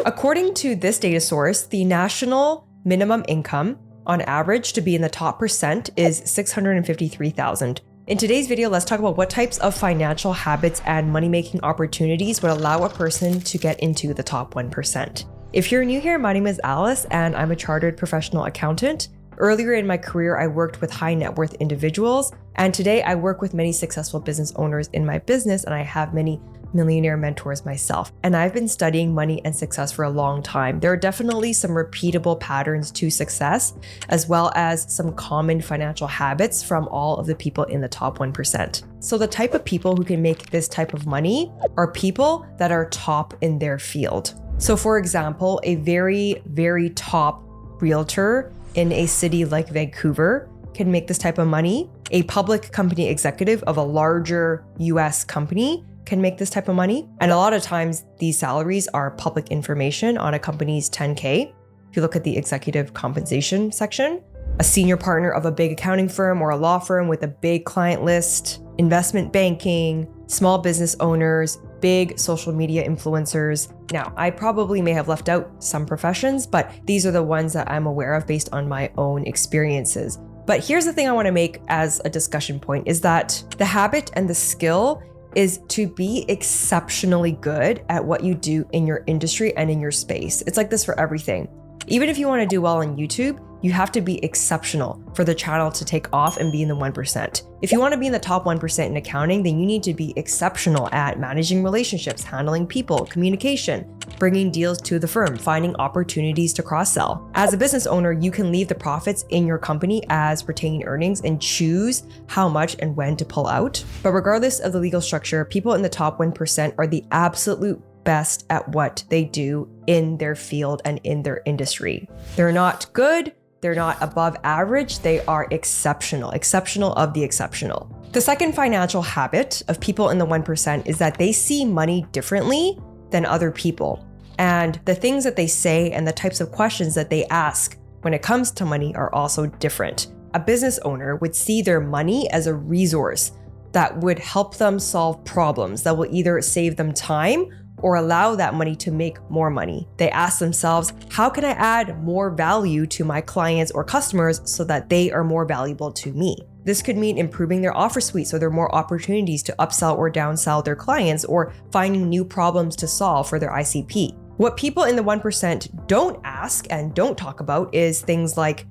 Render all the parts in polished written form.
According to this data source, the national minimum income on average to be in the top percent is $653,000. In today's video, let's talk about what types of financial habits and money-making opportunities would allow a person to get into the top 1%. If you're new here, my name is Alice and I'm a chartered professional accountant. Earlier in my career, I worked with high net worth individuals, and today I work with many successful business owners in my business, and I have many millionaire mentors myself. And I've been studying money and success for a long time. There are definitely some repeatable patterns to success, as well as some common financial habits from all of the people in the top 1%. So the type of people who can make this type of money are people that are top in their field. So for example, a very, very top realtor in a city like Vancouver can make this type of money. A public company executive of a larger US company can make this type of money. And a lot of times these salaries are public information on a company's 10K. If you look at the executive compensation section, a senior partner of a big accounting firm or a law firm with a big client list, investment banking, small business owners, big social media influencers. Now, I probably may have left out some professions, but these are the ones that I'm aware of based on my own experiences. But here's the thing I want to make as a discussion point is that the habit and the skill is to be exceptionally good at what you do in your industry and in your space. It's like this for everything. Even if you want to do well on YouTube, you have to be exceptional for the channel to take off and be in the 1%. If you want to be in the top 1% in accounting, then you need to be exceptional at managing relationships, handling people, communication, bringing deals to the firm, finding opportunities to cross-sell. As a business owner, you can leave the profits in your company as retained earnings and choose how much and when to pull out. But regardless of the legal structure, people in the top 1% are the absolute best at what they do in their field and in their industry. They're not good. They're not above average, they are exceptional of the exceptional. The second financial habit of people in the 1% is that they see money differently than other people. And the things that they say and the types of questions that they ask when it comes to money are also different. A business owner would see their money as a resource that would help them solve problems that will either save them time or allow that money to make more money. They ask themselves, how can I add more value to my clients or customers so that they are more valuable to me? This could mean improving their offer suite so there are more opportunities to upsell or downsell their clients or finding new problems to solve for their ICP. What people in the 1% don't ask and don't talk about is things like,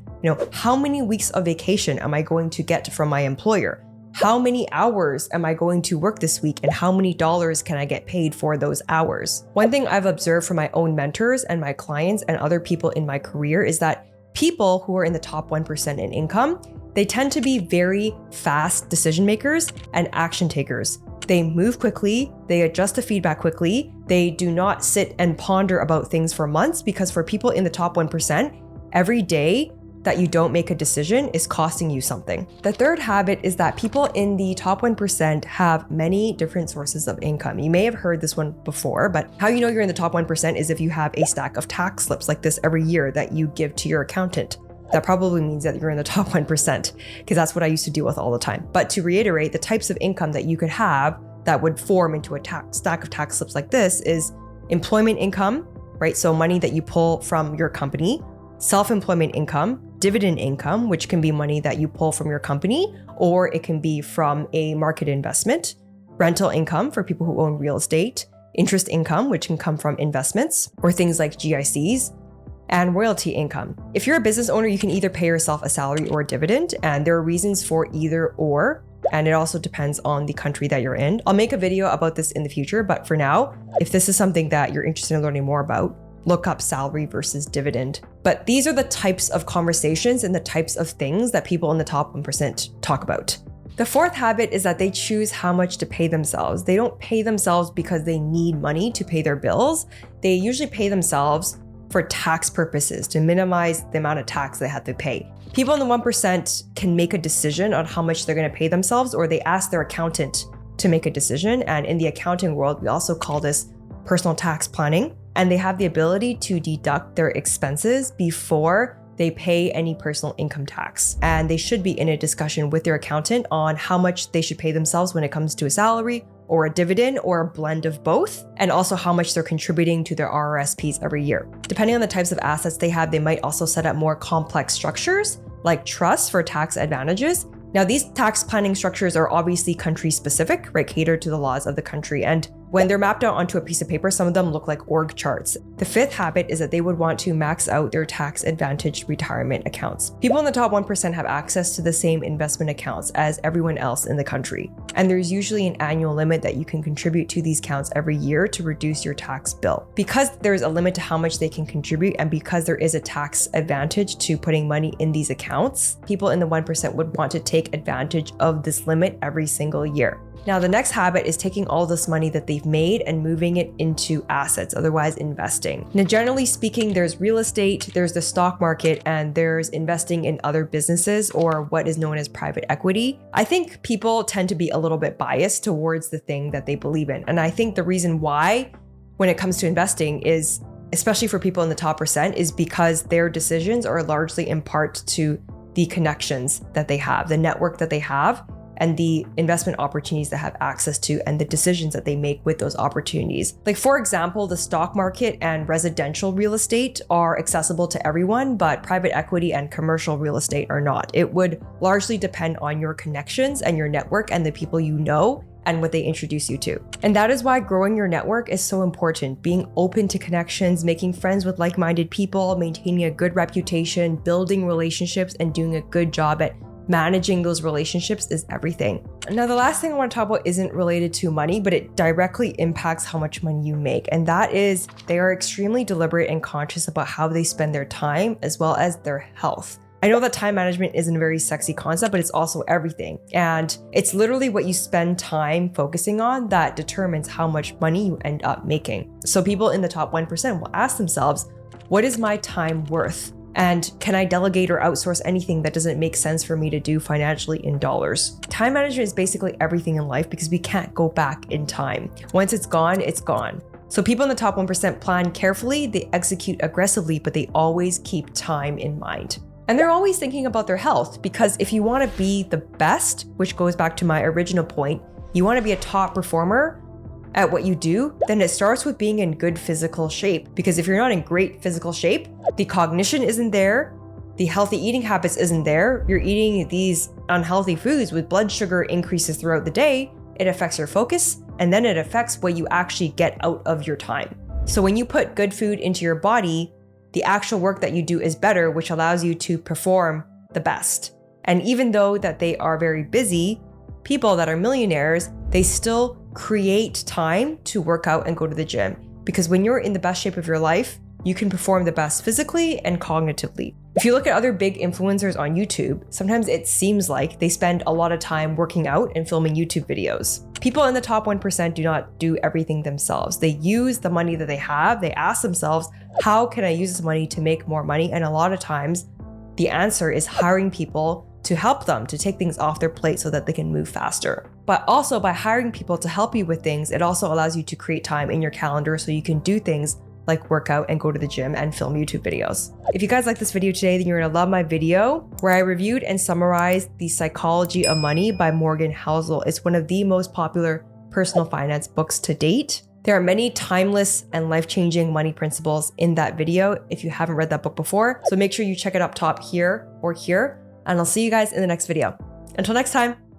how many weeks of vacation am I going to get from my employer? How many hours am I going to work this week and how many dollars can I get paid for those hours? One thing I've observed from my own mentors and my clients and other people in my career is that people who are in the top 1% in income, they tend to be very fast decision makers and action takers. They move quickly, they adjust to feedback quickly, they do not sit and ponder about things for months because for people in the top 1%, every day that you don't make a decision is costing you something. The third habit is that people in the top 1% have many different sources of income. You may have heard this one before, but how you know you're in the top 1% is if you have a stack of tax slips like this every year that you give to your accountant. That probably means that you're in the top 1% because that's what I used to deal with all the time. But to reiterate, the types of income that you could have that would form into a stack of tax slips like this is employment income, right? So money that you pull from your company, self-employment income, dividend income, which can be money that you pull from your company, or it can be from a market investment, rental income for people who own real estate, interest income, which can come from investments or things like GICs, and royalty income. If you're a business owner, you can either pay yourself a salary or a dividend, and there are reasons for either or, and it also depends on the country that you're in. I'll make a video about this in the future, but for now, if this is something that you're interested in learning more about, look up salary versus dividend. But these are the types of conversations and the types of things that people in the top 1% talk about. The fourth habit is that they choose how much to pay themselves. They don't pay themselves because they need money to pay their bills. They usually pay themselves for tax purposes to minimize the amount of tax they have to pay. People in the 1% can make a decision on how much they're going to pay themselves, or they ask their accountant to make a decision. And in the accounting world, we also call this personal tax planning. And they have the ability to deduct their expenses before they pay any personal income tax. And they should be in a discussion with their accountant on how much they should pay themselves when it comes to a salary or a dividend or a blend of both, and also how much they're contributing to their RRSPs every year. Depending on the types of assets they have, they might also set up more complex structures like trusts for tax advantages. Now, these tax planning structures are obviously country specific, right? Catered to the laws of the country. And when they're mapped out onto a piece of paper, some of them look like org charts. The fifth habit is that they would want to max out their tax advantaged retirement accounts. People in the top 1% have access to the same investment accounts as everyone else in the country. And there's usually an annual limit that you can contribute to these accounts every year to reduce your tax bill. Because there's a limit to how much they can contribute, and because there is a tax advantage to putting money in these accounts, people in the 1% would want to take advantage of this limit every single year. Now, the next habit is taking all this money that they've made and moving it into assets, otherwise investing. Now, generally speaking, there's real estate, there's the stock market, and there's investing in other businesses or what is known as private equity. I think people tend to be a little bit biased towards the thing that they believe in. And I think the reason why, when it comes to investing, is, especially for people in the top percent, is because their decisions are largely in part to the connections that they have, the network that they have, and the investment opportunities they have access to, and the decisions that they make with those opportunities. Like, for example, the stock market and residential real estate are accessible to everyone, but private equity and commercial real estate are not. It would largely depend on your connections and your network and the people you know and what they introduce you to. And that is why growing your network is so important. Being open to connections, making friends with like-minded people, maintaining a good reputation, building relationships, and doing a good job at managing those relationships is everything. Now, the last thing I want to talk about isn't related to money, but it directly impacts how much money you make. And that is, they are extremely deliberate and conscious about how they spend their time as well as their health. I know that time management isn't a very sexy concept, but it's also everything. And it's literally what you spend time focusing on that determines how much money you end up making. So people in the top 1% will ask themselves, what is my time worth? And can I delegate or outsource anything that doesn't make sense for me to do financially in dollars? Time management is basically everything in life because we can't go back in time. Once it's gone, it's gone. So people in the top 1% plan carefully, they execute aggressively, but they always keep time in mind. And they're always thinking about their health, because if you want to be the best, which goes back to my original point, you want to be a top performer at what you do, then it starts with being in good physical shape. Because if you're not in great physical shape, the cognition isn't there, the healthy eating habits isn't there, you're eating these unhealthy foods with blood sugar increases throughout the day, it affects your focus, and then it affects what you actually get out of your time. So when you put good food into your body, the actual work that you do is better, which allows you to perform the best. And even though that they are very busy, people that are millionaires, they still create time to work out and go to the gym. Because when you're in the best shape of your life, you can perform the best physically and cognitively. If you look at other big influencers on YouTube, sometimes it seems like they spend a lot of time working out and filming YouTube videos. People in the top 1% do not do everything themselves. They use the money that they have. They ask themselves, how can I use this money to make more money? And a lot of times the answer is hiring people to help them, to take things off their plate so that they can move faster. But also by hiring people to help you with things, it also allows you to create time in your calendar so you can do things like work out and go to the gym and film YouTube videos. If you guys like this video today, then you're gonna love my video where I reviewed and summarized The Psychology of Money by Morgan Housel. It's one of the most popular personal finance books to date. There are many timeless and life-changing money principles in that video if you haven't read that book before. So make sure you check it up top here or here, and I'll see you guys in the next video. Until next time.